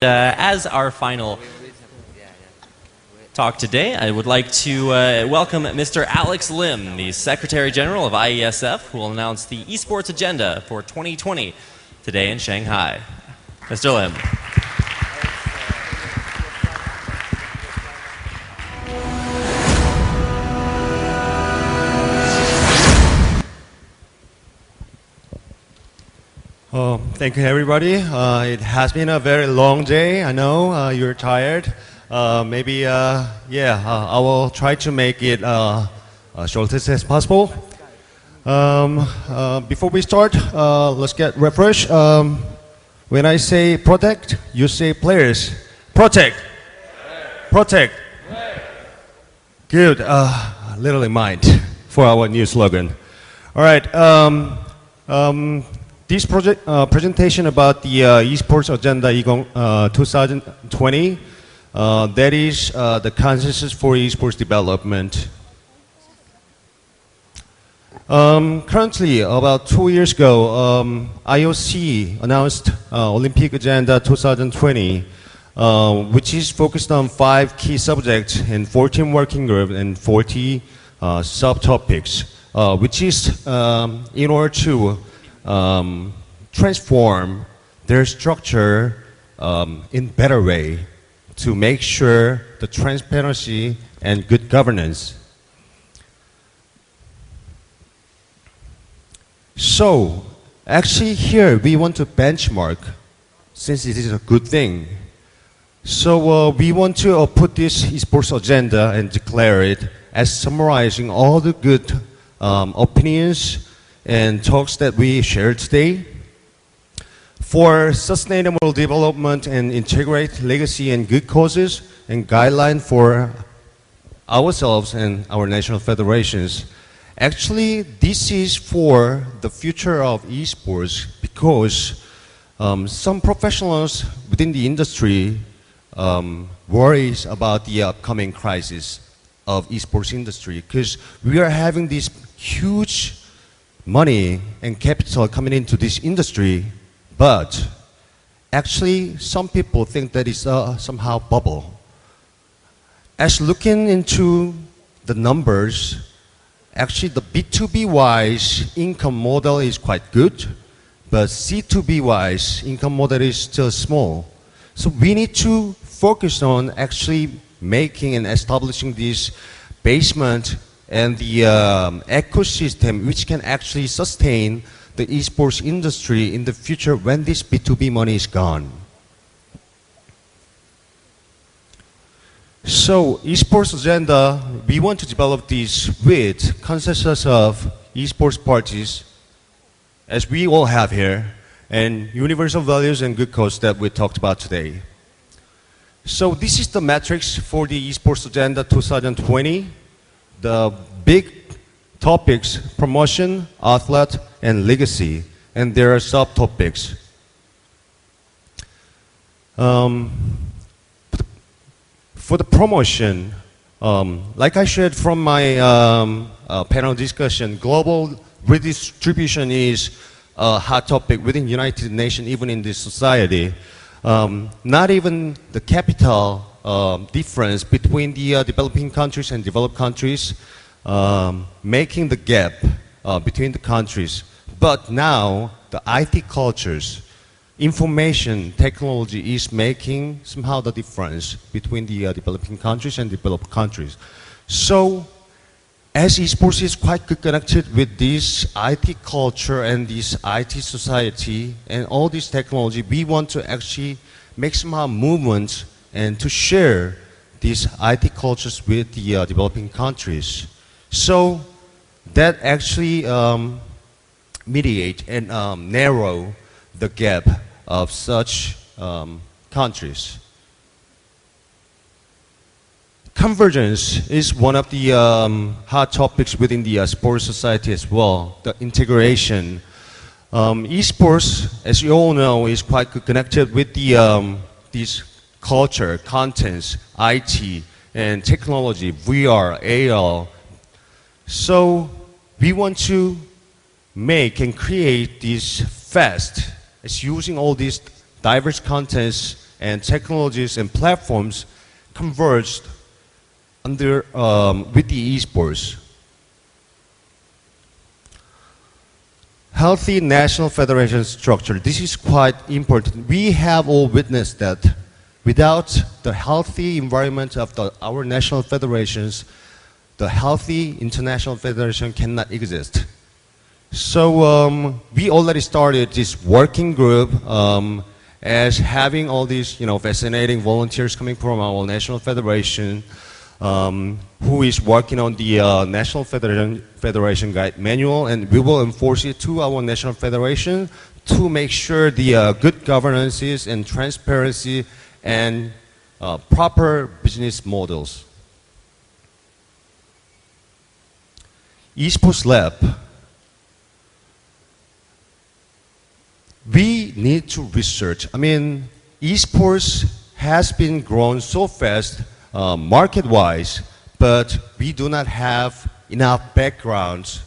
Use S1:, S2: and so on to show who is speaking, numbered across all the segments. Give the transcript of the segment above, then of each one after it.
S1: As our final talk today, I would like to welcome Mr. Alex Lim, the Secretary General of IeSF, who will announce the eSports agenda for 2020 today in Shanghai. Mr. Lim.
S2: Thank you, everybody. It has been a very long day. I know you're tired. I will try to make it shortest as possible. Before we start, let's get refreshed. When I say protect, you say players. Protect. Protect. Good. Literally mind for our new slogan. All right. This presentation about the eSports agenda 2020, that is the consensus for eSports development. Currently, about 2 years ago, IOC announced Olympic Agenda 2020, which is focused on 5 key subjects and 14 working groups and 40 subtopics, which is in order to transform their structure in better way to make sure the transparency and good governance. So, actually here we want to benchmark, since it is a good thing. So we want to put this eSports agenda and declare it as summarizing all the good opinions and talks that we shared today for sustainable development and integrate legacy and good causes and guideline for ourselves and our national federations. Actually, this is for the future of esports because some professionals within the industry worries about the upcoming crisis of esports industry because we are having this huge money and capital coming into this industry, but actually some people think that it's somehow bubble. As looking into the numbers, actually the B2B wise income model is quite good, but C2B wise income model is still small. So we need to focus on actually making and establishing this basement and the ecosystem which can actually sustain the esports industry in the future when this B2B money is gone. So esports agenda, we want to develop this with consensus of esports parties, as we all have here, and universal values and good cause that we talked about today. So this is the metrics for the esports agenda 2020. The big topics: promotion, athlete, and legacy, and there are subtopics. For the promotion, like I shared from my panel discussion, global redistribution is a hot topic within the United Nations, even in this society. Not even the capital difference between the developing countries and developed countries, making the gap between the countries. But now the IT cultures, information technology is making somehow the difference between the developing countries and developed countries. So as esports is quite connected with this IT culture and this IT society and all this technology, we want to actually make somehow movement and to share these IT cultures with the developing countries. So that actually mediate and narrow the gap of such countries. Convergence is one of the hot topics within the sports society as well, the integration. Esports, as you all know, is quite connected with the these culture, contents, IT, and technology, VR, AR. So we want to make and create this fest. It's using all these diverse contents and technologies and platforms converged under with the eSports. Healthy national federation structure. This is quite important. We have all witnessed that without the healthy environment of our national federations, the healthy international federation cannot exist. So we already started this working group as having all these fascinating volunteers coming from our national federation who is working on the National Federation Guide Manual, and we will enforce it to our national federation to make sure the good governances and transparency and proper business models. eSports Lab. We need to research. I mean, eSports has been grown so fast market-wise, but we do not have enough backgrounds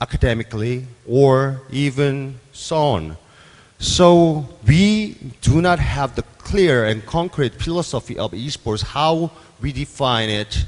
S2: academically or even so on. So we do not have the clear and concrete philosophy of eSports, how we define it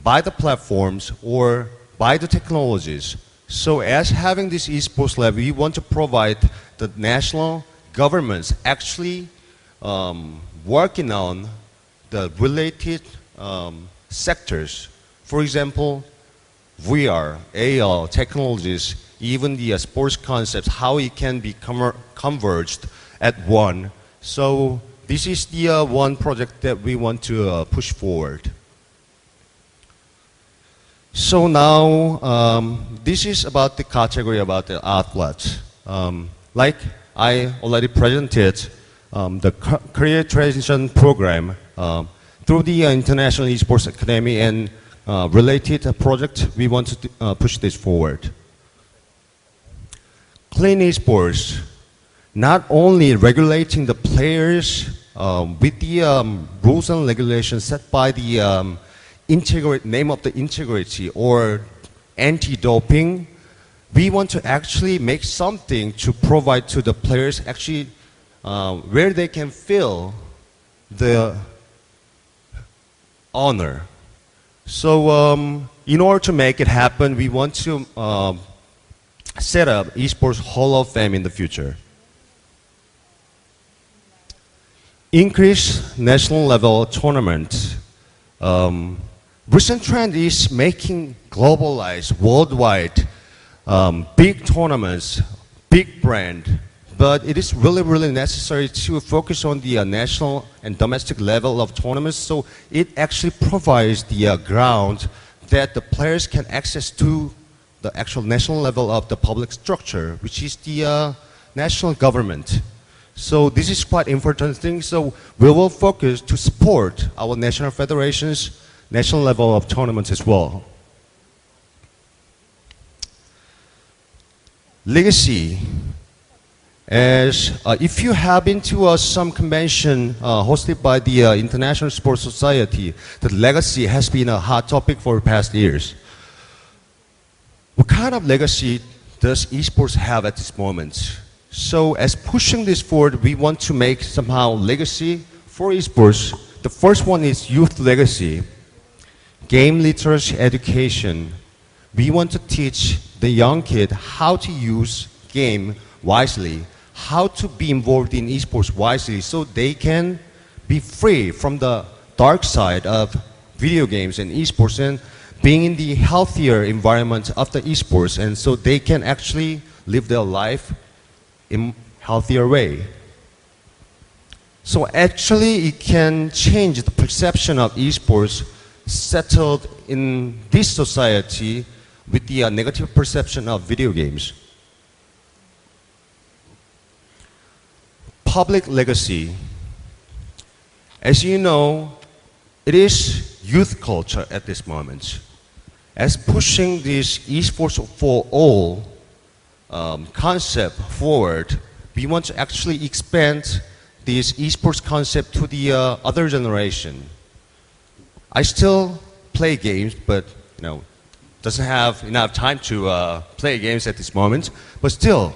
S2: by the platforms or by the technologies. So as having this eSports lab, we want to provide the national governments actually working on the related sectors. For example, VR, AR, technologies, even the sports concepts, how it can be converged at one. So this is the one project that we want to push forward. So now, this is about the category about the athletes. Like I already presented, the career transition program through the International Esports Academy and related project, we want to push this forward. Clean esports, not only regulating the players with the rules and regulations set by the name of the integrity or anti-doping, we want to actually make something to provide to the players actually where they can feel the honor. So in order to make it happen, we want to set up eSports Hall of Fame in the future. Increase national level tournament. Recent trend is making globalized, worldwide, big tournaments, big brand. But it is really, really necessary to focus on the national and domestic level of tournaments, so it actually provides the ground that the players can access to the actual national level of the public structure, which is the national government. So this is quite important thing. So we will focus to support our national federations, national level of tournaments as well. Legacy. As if you have been to some convention hosted by the International Sports Society, the legacy has been a hot topic for the past years. What kind of legacy does esports have at this moment? So as pushing this forward, we want to make somehow legacy for esports. The first one is youth legacy, game literacy education. We want to teach the young kid how to use game wisely, how to be involved in esports wisely so they can be free from the dark side of video games and esports and being in the healthier environment of the esports, and so they can actually live their life in healthier way. So actually it can change the perception of esports settled in this society with the negative perception of video games. Public legacy. As you know, it is youth culture at this moment. As pushing this esports for all concept forward, we want to actually expand this esports concept to the other generation. I still play games, but doesn't have enough time to play games at this moment. But still,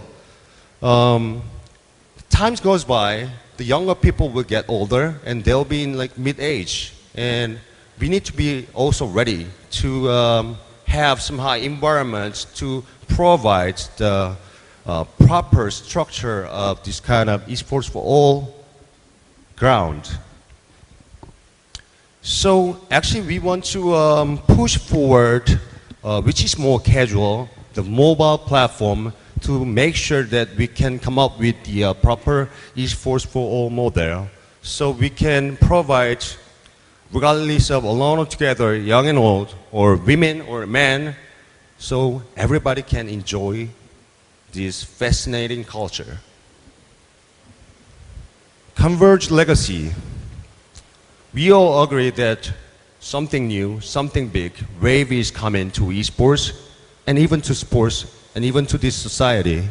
S2: time goes by, the younger people will get older and they'll be in like mid-age. And we need to be also ready to have some high environments to provide the proper structure of this kind of esports for all ground. So actually we want to push forward, which is more casual, the mobile platform to make sure that we can come up with the proper esports for all model. So we can provide, regardless of alone or together, young and old, or women or men, so everybody can enjoy this fascinating culture. Converge legacy. We all agree that something new, something big, wave is coming to esports and even to sports and even to this society.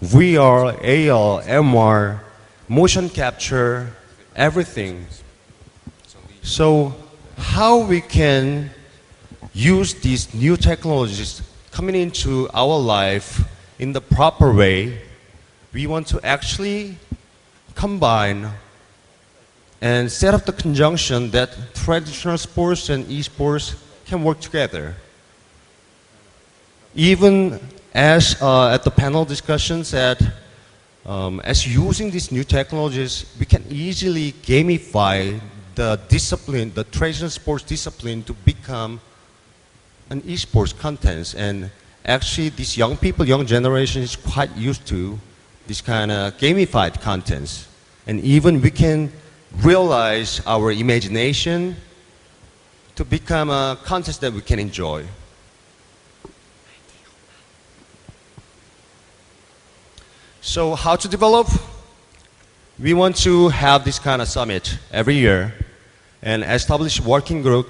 S2: VR, AR, MR, motion capture, everything. So how we can use these new technologies coming into our life in the proper way, we want to actually combine and set up the conjunction that traditional sports and esports can work together. Even as at the panel discussion said, as using these new technologies, we can easily gamify the discipline, the traditional sports discipline to become an esports content. And actually these young people, young generation is quite used to this kind of gamified contents. And even we can realize our imagination to become a contest that we can enjoy. So how to develop? We want to have this kind of summit every year and establish working group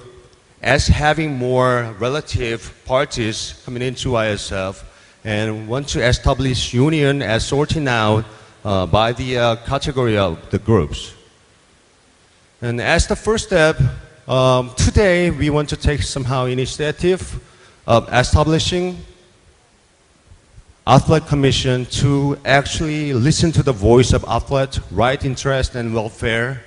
S2: as having more relative parties coming into IeSF and want to establish union as sorting out by the category of the groups. And as the first step, today we want to take somehow initiative of establishing Athlete Commission to actually listen to the voice of athlete, right interest and welfare,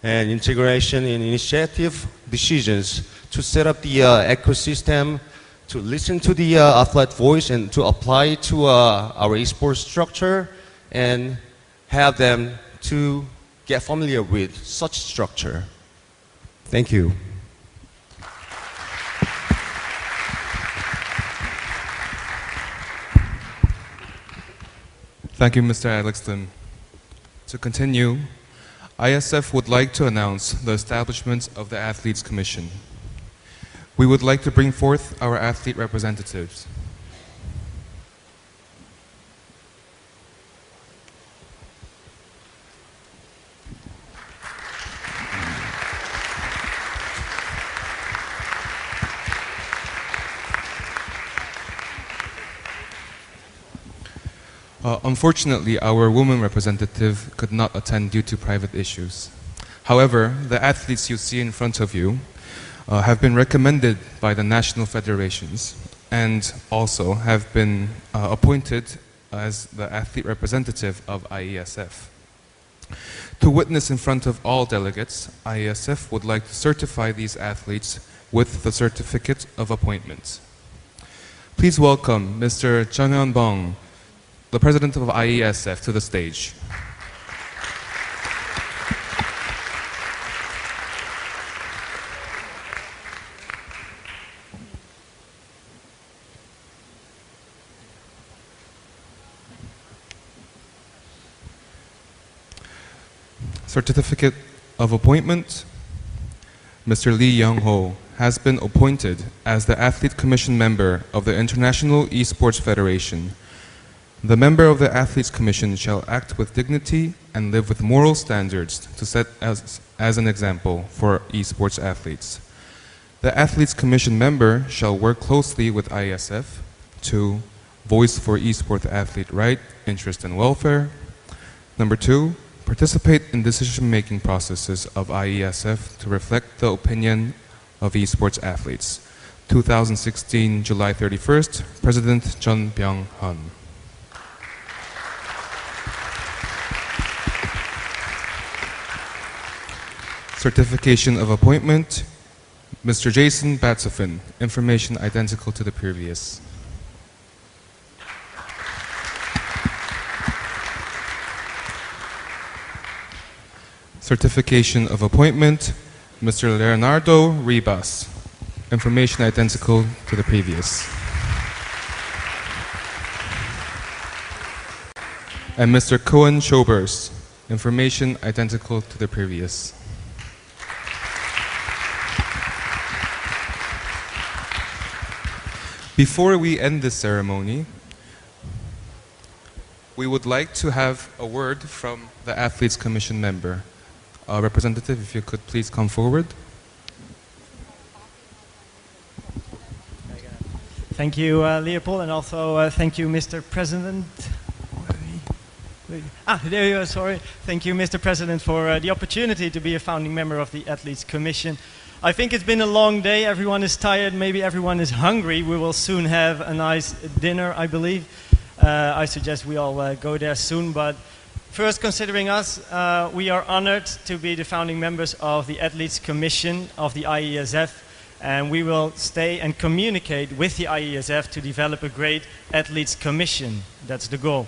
S2: and integration in initiative decisions to set up the ecosystem, to listen to the athlete voice and to apply it to our esports structure and have them to get familiar with such structure. Thank you.
S3: Thank you, Mr. Alex Lim. To continue, IeSF would like to announce the establishment of the Athletes Commission. We would like to bring forth our athlete representatives. Unfortunately, our woman representative could not attend due to private issues. However, the athletes you see in front of you have been recommended by the national federations and also have been appointed as the athlete representative of IeSF. To witness in front of all delegates, IeSF would like to certify these athletes with the certificate of appointment. Please welcome Mr. Chung Hyun-bong, the president of IeSF, to the stage. Certificate of appointment. Mr. Lee Young-ho has been appointed as the Athlete Commission member of the International eSports Federation. The member of the Athletes Commission shall act with dignity and live with moral standards to set as an example for eSports athletes. The Athletes Commission member shall work closely with IeSF to voice for eSports athlete right, interest, and welfare. Number 2, participate in decision-making processes of IeSF to reflect the opinion of eSports athletes. 2016, July 31st, President Chun Byung-hun. Certification of appointment, Mr. Jason Batsofin. Information identical to the previous. Certification of appointment, Mr. Leonardo Ribas. Information identical to the previous. And Mr. Cohen Shobers. Information identical to the previous. Before we end this ceremony, we would like to have a word from the Athletes Commission member. Representative, if you could please come forward.
S4: Thank you, Leopold, and also thank you, Mr. President. There you are, sorry. Thank you, Mr. President, for the opportunity to be a founding member of the Athletes Commission. I think it's been a long day. Everyone is tired. Maybe everyone is hungry. We will soon have a nice dinner, I believe. I suggest we all go there soon. But first, considering us, we are honored to be the founding members of the Athletes Commission of the IeSF. And we will stay and communicate with the IeSF to develop a great Athletes Commission. That's the goal.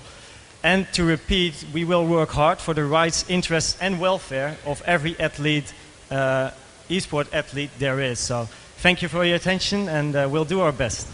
S4: And to repeat, we will work hard for the rights, interests, and welfare of every athlete, eSport athlete there is. So thank you for your attention, and we'll do our best.